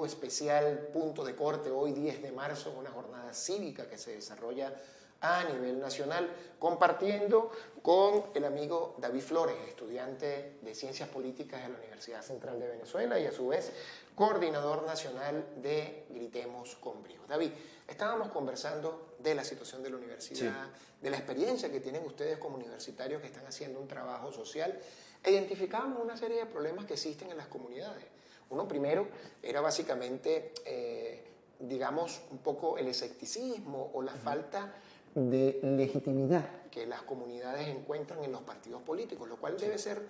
informativo especial Punto de Corte, hoy 10 de marzo, una jornada cívica que se desarrolla a nivel nacional, compartiendo con el amigo David Flores, estudiante de Ciencias Políticas de la Universidad Central de Venezuela y a su vez coordinador nacional de Gritemos con Brío. David, estábamos conversando de la situación de la universidad, de la experiencia que tienen ustedes como universitarios que están haciendo un trabajo social, e identificábamos una serie de problemas que existen en las comunidades. Uno primero era básicamente, digamos, un poco el escepticismo o la falta de legitimidad que las comunidades encuentran en los partidos políticos, lo cual debe ser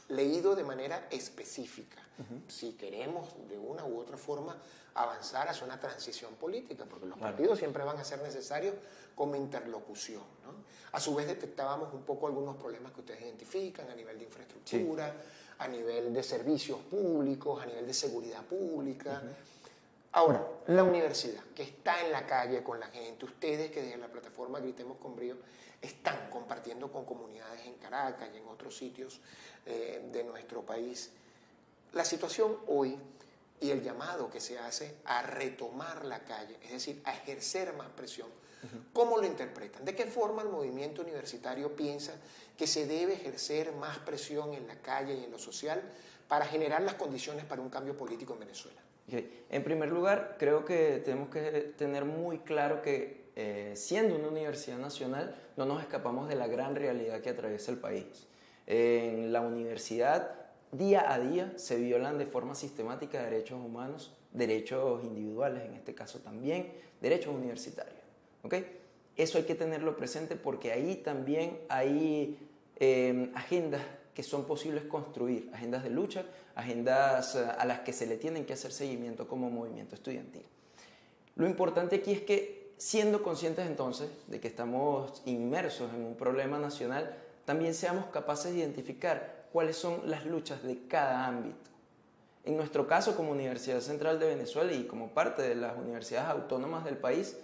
leído de manera específica si queremos de una u otra forma avanzar hacia una transición política, porque los partidos siempre van a ser necesarios como interlocución, ¿no? A su vez detectábamos un poco algunos problemas que ustedes identifican a nivel de infraestructura, a nivel de servicios públicos, a nivel de seguridad pública. Ahora, la universidad, que está en la calle con la gente, ustedes que desde la plataforma Gritemos con Brío están compartiendo con comunidades en Caracas y en otros sitios de nuestro país. La situación hoy y el llamado que se hace a retomar la calle, es decir, a ejercer más presión, ¿cómo lo interpretan? ¿De qué forma el movimiento universitario piensa que se debe ejercer más presión en la calle y en lo social para generar las condiciones para un cambio político en Venezuela? En primer lugar, creo que tenemos que tener muy claro que siendo una universidad nacional no nos escapamos de la gran realidad que atraviesa el país. En la universidad, día a día, se violan de forma sistemática derechos humanos, derechos individuales en este caso también, derechos universitarios. ¿Okay? Eso hay que tenerlo presente porque ahí también hay agendas que son posibles construir, agendas de lucha, agendas a las que se le tienen que hacer seguimiento como movimiento estudiantil. Lo importante aquí es que, siendo conscientes entonces de que estamos inmersos en un problema nacional, también seamos capaces de identificar cuáles son las luchas de cada ámbito. En nuestro caso, como Universidad Central de Venezuela y como parte de las universidades autónomas del país,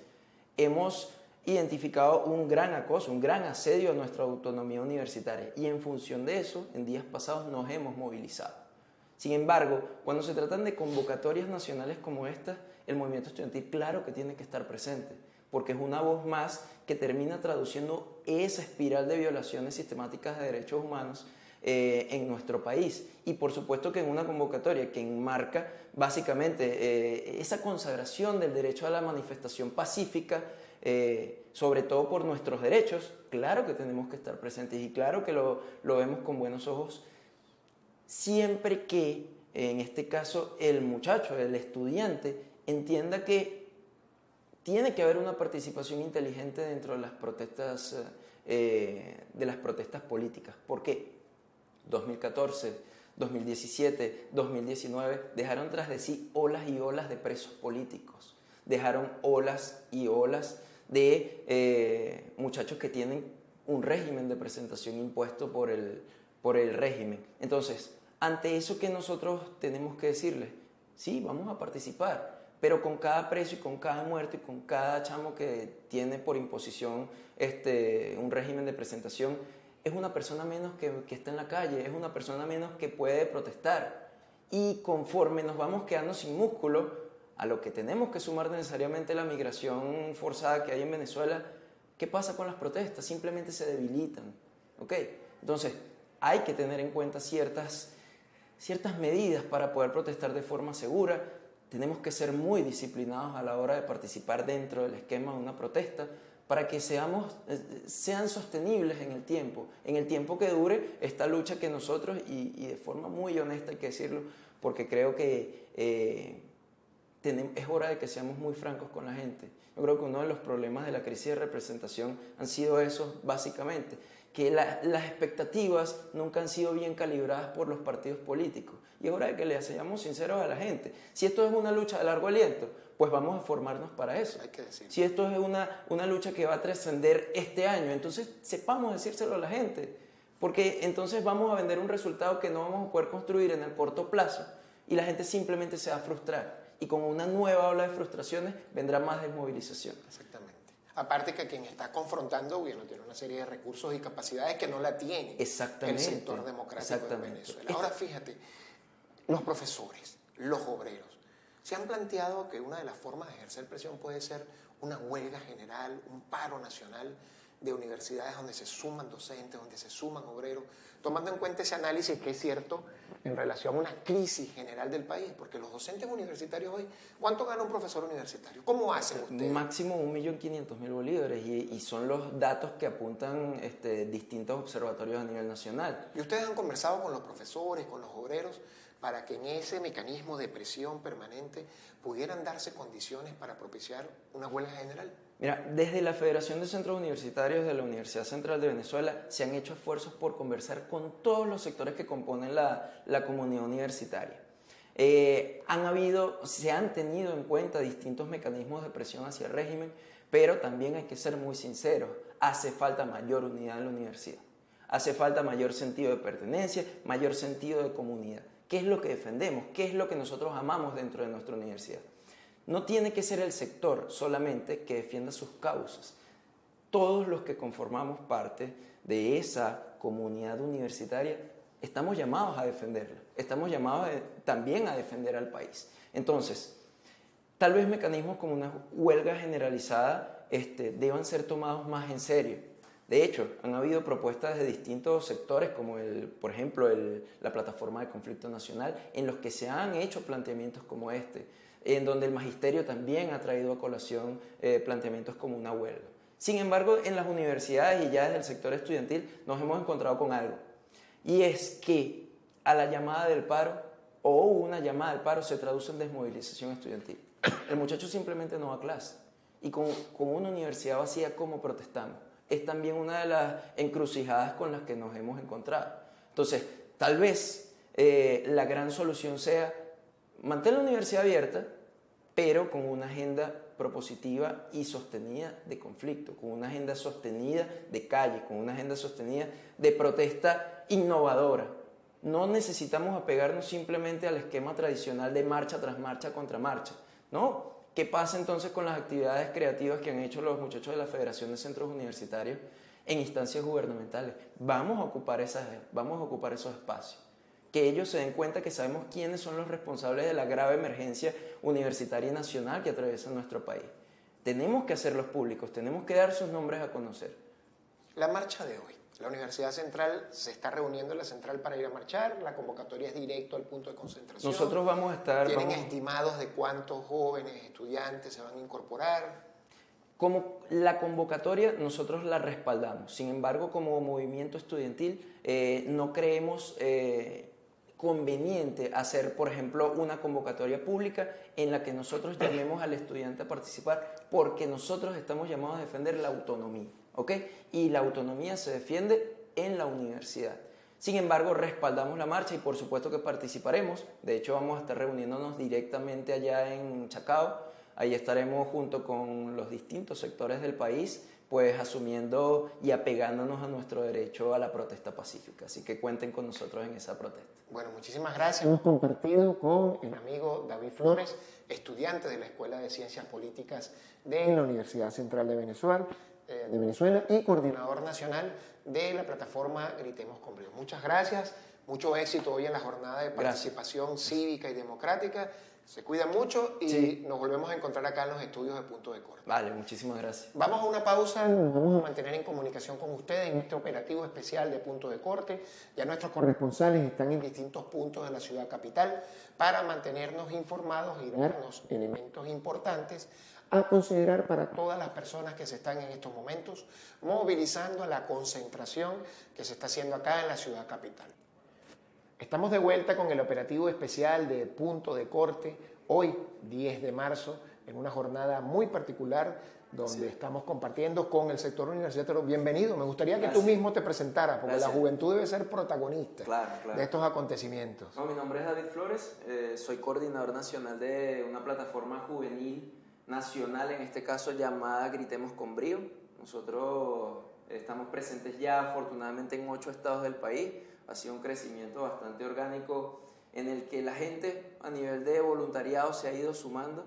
hemos identificado un gran acoso, un gran asedio a nuestra autonomía universitaria y en función de eso, en días pasados nos hemos movilizado. Sin embargo, cuando se tratan de convocatorias nacionales como estas, el movimiento estudiantil claro que tiene que estar presente, porque es una voz más que termina traduciendo esa espiral de violaciones sistemáticas de derechos humanos en nuestro país. Y por supuesto que en una convocatoria que enmarca básicamente esa consagración del derecho a la manifestación pacífica, sobre todo por nuestros derechos, claro que tenemos que estar presentes y claro que lo vemos con buenos ojos, siempre que, en este caso, el muchacho, el estudiante, entienda que tiene que haber una participación inteligente dentro de las protestas políticas. ¿Por qué? 2014, 2017, 2019 dejaron tras de sí olas y olas de presos políticos, dejaron olas y olas de muchachos que tienen un régimen de presentación impuesto por el régimen. Entonces, ante eso, ¿qué nosotros tenemos que decirles? Sí, vamos a participar, pero con cada preso y con cada muerto y con cada chamo que tiene por imposición un régimen de presentación, es una persona menos que está en la calle, es una persona menos que puede protestar. Y conforme nos vamos quedando sin músculo, a lo que tenemos que sumar necesariamente la migración forzada que hay en Venezuela, ¿qué pasa con las protestas? Simplemente se debilitan. ¿Okay? Entonces, hay que tener en cuenta ciertas medidas para poder protestar de forma segura. Tenemos que ser muy disciplinados a la hora de participar dentro del esquema de una protesta para que sean sostenibles en el tiempo que dure esta lucha que nosotros, y de forma muy honesta hay que decirlo, porque creo que es hora de que seamos muy francos con la gente. Yo creo que uno de los problemas de la crisis de representación han sido esos, básicamente, que las expectativas nunca han sido bien calibradas por los partidos políticos. Y es hora de que le seamos sinceros a la gente. Si esto es una lucha de largo aliento, pues vamos a formarnos para eso. Hay que decirlo. Si esto es una lucha que va a trascender este año, entonces sepamos decírselo a la gente, porque entonces vamos a vender un resultado que no vamos a poder construir en el corto plazo y la gente simplemente se va a frustrar. Y con una nueva ola de frustraciones vendrá más desmovilización. Exactamente. Aparte que quien está confrontando gobierno tiene una serie de recursos y capacidades que no la tiene el sector democrático de Venezuela. Ahora fíjate, los profesores, los obreros, ¿Se han planteado que una de las formas de ejercer presión puede ser una huelga general, un paro nacional de universidades donde se suman docentes, donde se suman obreros, tomando en cuenta ese análisis que es cierto en relación a una crisis general del país? Porque los docentes universitarios hoy, ¿cuánto gana un profesor universitario? ¿Cómo hacen ustedes? Máximo 1.500.000 bolívares y son los datos que apuntan distintos observatorios a nivel nacional. ¿Y ustedes han conversado con los profesores, con los obreros, para que en ese mecanismo de presión permanente pudieran darse condiciones para propiciar una huelga general? Mira, desde la Federación de Centros Universitarios de la Universidad Central de Venezuela se han hecho esfuerzos por conversar con todos los sectores que componen la comunidad universitaria. Se han tenido en cuenta distintos mecanismos de presión hacia el régimen, pero también hay que ser muy sinceros, hace falta mayor unidad en la universidad, hace falta mayor sentido de pertenencia, mayor sentido de comunidad. ¿Qué es lo que defendemos? ¿Qué es lo que nosotros amamos dentro de nuestra universidad? No tiene que ser el sector solamente que defienda sus causas. Todos los que conformamos parte de esa comunidad universitaria estamos llamados a defenderla, estamos llamados también a defender al país. Entonces, tal vez mecanismos como una huelga generalizada deban ser tomados más en serio. De hecho, han habido propuestas de distintos sectores, como por ejemplo la Plataforma de Conflicto Nacional, en los que se han hecho planteamientos como en donde el magisterio también ha traído a colación planteamientos como una huelga. Sin embargo, en las universidades y ya desde el sector estudiantil nos hemos encontrado con algo, y es que a la llamada del paro o una llamada del paro se traduce en desmovilización estudiantil. El muchacho simplemente no va a clase, y con una universidad vacía, ¿cómo protestamos? Es también una de las encrucijadas con las que nos hemos encontrado. Entonces, tal vez la gran solución sea mantener la universidad abierta, pero con una agenda propositiva y sostenida de conflicto, con una agenda sostenida de calle, con una agenda sostenida de protesta innovadora. No necesitamos apegarnos simplemente al esquema tradicional de marcha tras marcha contra marcha, ¿no? ¿Qué pasa entonces con las actividades creativas que han hecho los muchachos de la Federación de Centros Universitarios en instancias gubernamentales? Vamos a ocupar esos espacios. Que ellos se den cuenta que sabemos quiénes son los responsables de la grave emergencia universitaria y nacional que atraviesa nuestro país. Tenemos que hacerlos públicos, tenemos que dar sus nombres a conocer. La marcha de hoy. La Universidad Central se está reuniendo en la central para ir a marchar, la convocatoria es directo al punto de concentración. Nosotros vamos a estar... ¿Tienen estimados de cuántos jóvenes, estudiantes se van a incorporar? Como la convocatoria nosotros la respaldamos, sin embargo como movimiento estudiantil no creemos conveniente hacer, por ejemplo, una convocatoria pública en la que nosotros llamemos al estudiante a participar, porque nosotros estamos llamados a defender la autonomía, ¿ok? Y la autonomía se defiende en la universidad. Sin embargo, respaldamos la marcha y por supuesto que participaremos. De hecho, vamos a estar reuniéndonos directamente allá en Chacao. Ahí estaremos junto con los distintos sectores del país, pues asumiendo y apegándonos a nuestro derecho a la protesta pacífica. Así que cuenten con nosotros en esa protesta. Bueno, muchísimas gracias. Hemos compartido con el amigo David Flores, estudiante de la Escuela de Ciencias Políticas de la Universidad Central de Venezuela y coordinador nacional de la plataforma Gritemos con Brío. Muchas gracias, mucho éxito hoy en la jornada de participación cívica y democrática. Se cuida mucho y nos volvemos a encontrar acá en los estudios de Punto de Corte. Vale, muchísimas gracias. Vamos a una pausa, nos vamos a mantener en comunicación con ustedes en este operativo especial de Punto de Corte. Ya nuestros corresponsales están en distintos puntos de la ciudad capital para mantenernos informados y darnos elementos importantes a considerar para todas las personas que se están en estos momentos movilizando a la concentración que se está haciendo acá en la ciudad capital. Estamos de vuelta con el operativo especial de Punto de Corte, hoy 10 de marzo, en una jornada muy particular donde estamos compartiendo con el sector universitario. Bienvenido, me gustaría que tú mismo te presentaras, porque la juventud debe ser protagonista de estos acontecimientos. No, mi nombre es David Flores, soy coordinador nacional de una plataforma juvenil nacional, en este caso llamada Gritemos con Brío. Nosotros estamos presentes ya afortunadamente en 8 estados del país. Ha sido un crecimiento bastante orgánico en el que la gente a nivel de voluntariado se ha ido sumando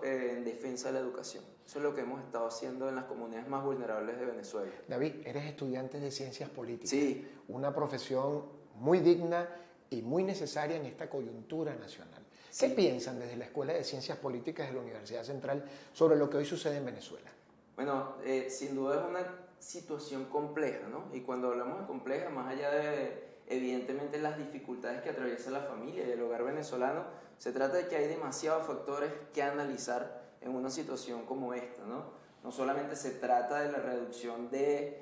en defensa de la educación. Eso es lo que hemos estado haciendo en las comunidades más vulnerables de Venezuela. David, eres estudiante de Ciencias Políticas. Sí. Una profesión muy digna y muy necesaria en esta coyuntura nacional. ¿Qué piensan desde la Escuela de Ciencias Políticas de la Universidad Central sobre lo que hoy sucede en Venezuela? Bueno, sin duda es una situación compleja, ¿no? Y cuando hablamos de compleja, más allá de, evidentemente, las dificultades que atraviesa la familia y el hogar venezolano, se trata de que hay demasiados factores que analizar en una situación como esta, ¿no? No solamente se trata de la reducción de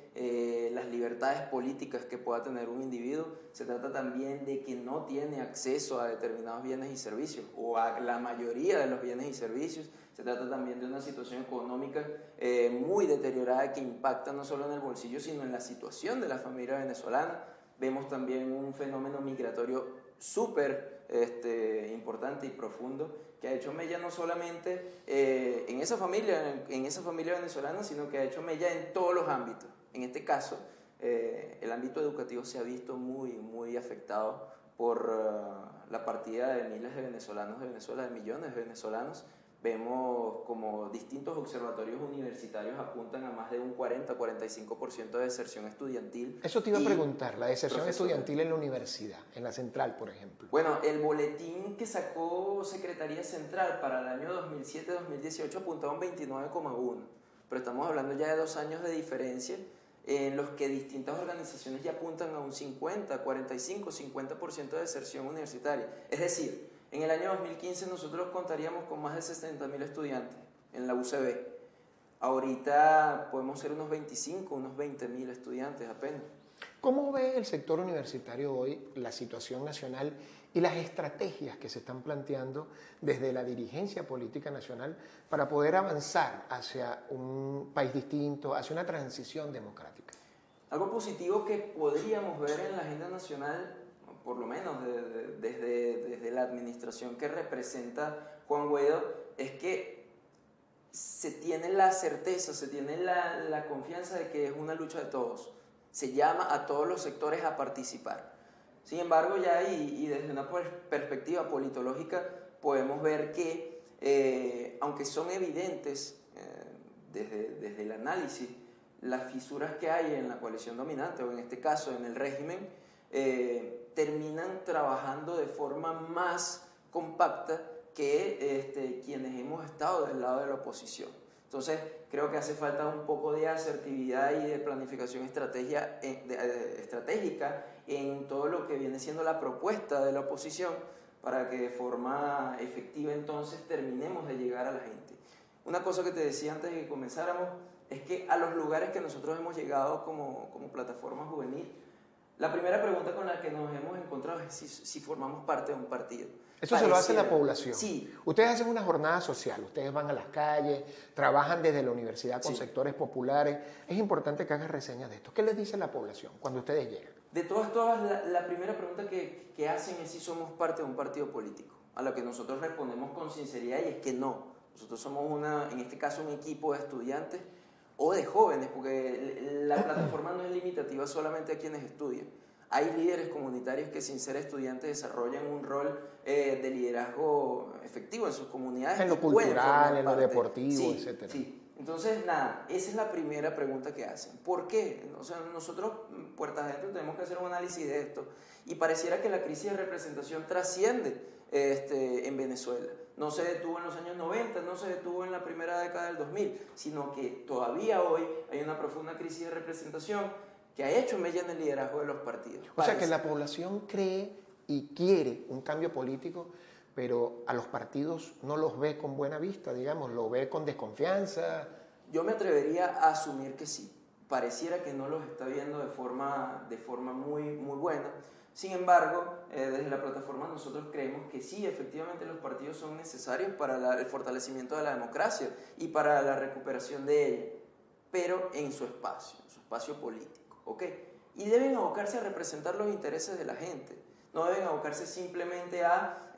las libertades políticas que pueda tener un individuo, se trata también de que no tiene acceso a determinados bienes y servicios o a la mayoría de los bienes y servicios. Se trata también de una situación económica muy deteriorada que impacta no solo en el bolsillo, sino en la situación de la familia venezolana. Vemos también un fenómeno migratorio súper importante y profundo que ha hecho mella no solamente en esa familia venezolana, sino que ha hecho mella en todos los ámbitos. En este caso, el ámbito educativo se ha visto muy afectado por la partida de miles de venezolanos de Venezuela, de millones de venezolanos. Vemos como distintos observatorios universitarios apuntan a más de un 40-45% de deserción estudiantil. Eso te iba a preguntar, la deserción estudiantil en la universidad, en la central, por ejemplo. Bueno, el boletín que sacó Secretaría Central para el año 2007-2018 apuntaba un 29,1%, pero estamos hablando ya de 2 años de diferencia en los que distintas organizaciones ya apuntan a un 50, 45, 50% de deserción universitaria. Es decir, en el año 2015 nosotros contaríamos con más de 60.000 estudiantes en la UCB. Ahorita podemos ser unos 25, unos 20.000 estudiantes apenas. ¿Cómo ve el sector universitario hoy la situación nacional y las estrategias que se están planteando desde la dirigencia política nacional para poder avanzar hacia un país distinto, hacia una transición democrática? Algo positivo que podríamos ver en la agenda nacional, por lo menos desde la administración que representa Juan Guaidó, es que se tiene la certeza, se tiene la confianza de que es una lucha de todos. Se llama a todos los sectores a participar. Sin embargo, ya y desde una perspectiva politológica podemos ver que, aunque son evidentes desde el análisis, las fisuras que hay en la coalición dominante, o en este caso en el régimen, terminan trabajando de forma más compacta que quienes hemos estado del lado de la oposición. Entonces, creo que hace falta un poco de asertividad y de planificación estratégica en todo lo que viene siendo la propuesta de la oposición para que de forma efectiva entonces terminemos de llegar a la gente. Una cosa que te decía antes de que comenzáramos es que a los lugares que nosotros hemos llegado como plataforma juvenil, la primera pregunta con la que nos hemos encontrado es si formamos parte de un partido. Eso se lo hace la población. Sí. Ustedes hacen una jornada social, ustedes van a las calles, trabajan desde la universidad con sectores populares. Es importante que hagas reseñas de esto. ¿Qué les dice la población cuando ustedes llegan? De todas, la primera pregunta que hacen es si somos parte de un partido político, a lo que nosotros respondemos con sinceridad y es que no. Nosotros somos en este caso, un equipo de estudiantes o de jóvenes, porque la plataforma no es limitativa solamente a quienes estudian. Hay líderes comunitarios que sin ser estudiantes desarrollan un rol de liderazgo efectivo en sus comunidades. En lo cultural, en lo deportivo, etc. Sí. Entonces, nada, esa es la primera pregunta que hacen. ¿Por qué? O sea, nosotros, puertas adentro, tenemos que hacer un análisis de esto. Y pareciera que la crisis de representación trasciende en Venezuela. No se detuvo en los años 90, no se detuvo en la primera década del 2000, sino que todavía hoy hay una profunda crisis de representación que ha hecho mella en el liderazgo de los partidos. O sea que la población cree y quiere un cambio político, pero a los partidos no los ve con buena vista, digamos, lo ve con desconfianza. Yo me atrevería a asumir que sí. Pareciera que no los está viendo de forma muy buena. Sin embargo, desde la plataforma nosotros creemos que sí, efectivamente los partidos son necesarios para el fortalecimiento de la democracia y para la recuperación de ella, pero en su espacio político, ¿ok? Y deben abocarse a representar los intereses de la gente, no deben abocarse simplemente a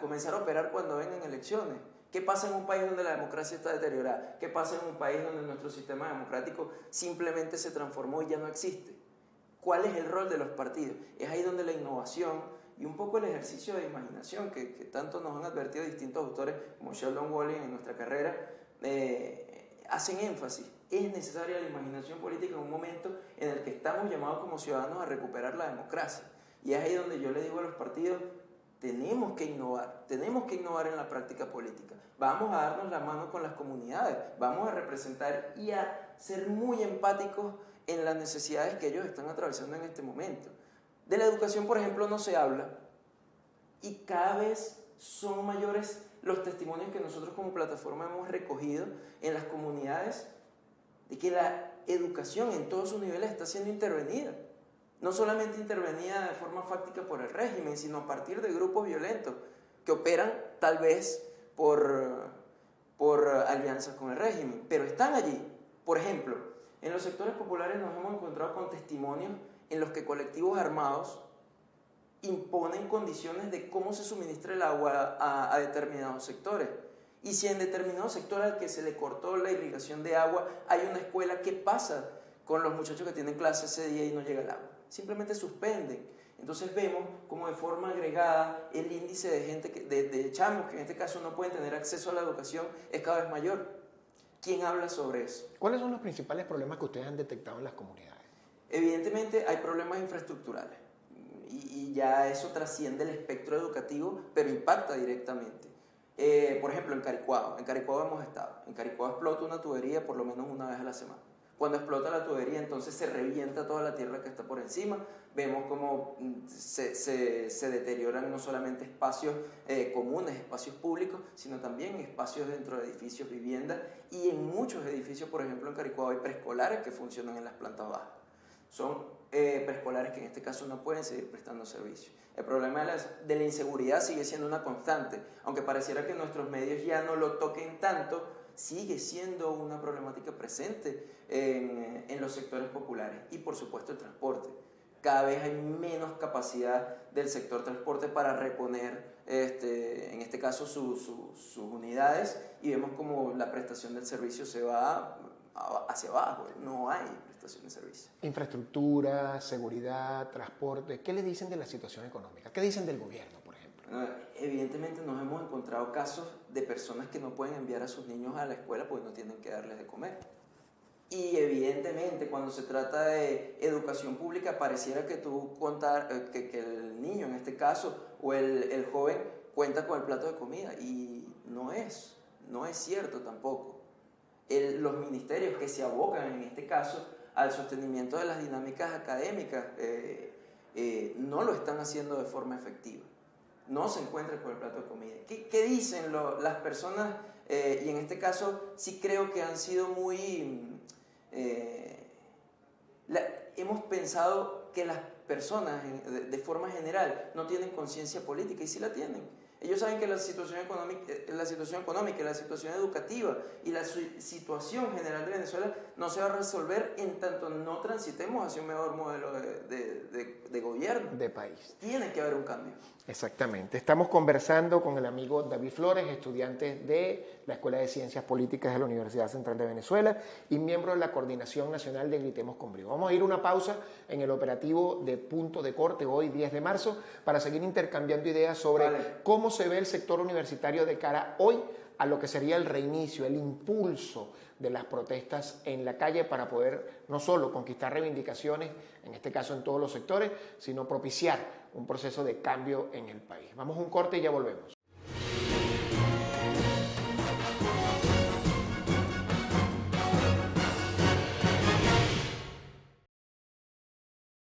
comenzar a operar cuando vengan elecciones. ¿Qué pasa en un país donde la democracia está deteriorada? ¿Qué pasa en un país donde nuestro sistema democrático simplemente se transformó y ya no existe? ¿Cuál es el rol de los partidos? Es ahí donde la innovación y un poco el ejercicio de imaginación que tanto nos han advertido distintos autores como Sheldon Walling en nuestra carrera hacen énfasis. Es necesaria la imaginación política en un momento en el que estamos llamados como ciudadanos a recuperar la democracia. Y es ahí donde yo le digo a los partidos, tenemos que innovar en la práctica política. Vamos a darnos la mano con las comunidades, vamos a representar y a ser muy empáticos en las necesidades que ellos están atravesando en este momento. De la educación, por ejemplo, no se habla y cada vez son mayores los testimonios que nosotros como plataforma hemos recogido en las comunidades de que la educación en todos sus niveles está siendo intervenida. No solamente intervenida de forma fáctica por el régimen, sino a partir de grupos violentos que operan tal vez por alianzas con el régimen, pero están allí. Por ejemplo, en los sectores populares nos hemos encontrado con testimonios en los que colectivos armados imponen condiciones de cómo se suministra el agua a determinados sectores. Y si en determinado sector al que se le cortó la irrigación de agua hay una escuela, ¿qué pasa con los muchachos que tienen clase ese día y no llega el agua? Simplemente suspenden. Entonces vemos como de forma agregada el índice de gente, de chamos que en este caso no pueden tener acceso a la educación es cada vez mayor. ¿Quién habla sobre eso? ¿Cuáles son los principales problemas que ustedes han detectado en las comunidades? Evidentemente hay problemas infraestructurales y ya eso trasciende el espectro educativo, pero impacta directamente. Por ejemplo, en Caricuao hemos estado. En Caricuao explota una tubería por lo menos una vez a la semana. Cuando explota la tubería, entonces se revienta toda la tierra que está por encima. Vemos cómo se deterioran no solamente espacios comunes, espacios públicos, sino también espacios dentro de edificios, viviendas. Y en muchos edificios, por ejemplo en Caricuao, hay preescolares que funcionan en las plantas bajas. Son preescolares que en este caso no pueden seguir prestando servicio. El problema de la inseguridad sigue siendo una constante. Aunque pareciera que nuestros medios ya no lo toquen tanto, sigue siendo una problemática presente en los sectores populares. Y por supuesto el transporte. Cada vez hay menos capacidad del sector transporte para reponer, en este caso, sus unidades, y vemos como la prestación del servicio se va hacia abajo. No hay prestación de servicio. Infraestructura, seguridad, transporte. ¿Qué le dicen de la situación económica? ¿Qué dicen del gobierno, por ejemplo? Evidentemente nos hemos encontrado casos de personas que no pueden enviar a sus niños a la escuela porque no tienen que darles de comer. Y evidentemente cuando se trata de educación pública pareciera que que el niño en este caso o el joven cuenta con el plato de comida, y no es cierto tampoco. Los ministerios que se abocan en este caso al sostenimiento de las dinámicas académicas no lo están haciendo de forma efectiva. No se encuentran con el plato de comida. ¿Qué dicen las personas? Y en este caso sí creo que han sido muy... hemos pensado que las personas de forma general no tienen conciencia política, y sí la tienen. Ellos saben que la situación económica, la situación educativa y la situación general de Venezuela no se va a resolver en tanto no transitemos hacia un mejor modelo de gobierno. De país. Tiene que haber un cambio. Exactamente. Estamos conversando con el amigo David Flores, estudiante de la Escuela de Ciencias Políticas de la Universidad Central de Venezuela y miembro de la Coordinación Nacional de Gritemos con Brío. Vamos a ir a una pausa en el operativo de Punto de Corte hoy 10 de marzo para seguir intercambiando ideas sobre cómo se ve el sector universitario de cara hoy a lo que sería el reinicio, el impulso de las protestas en la calle para poder no solo conquistar reivindicaciones, en este caso en todos los sectores, sino propiciar un proceso de cambio en el país. Vamos a un corte y ya volvemos.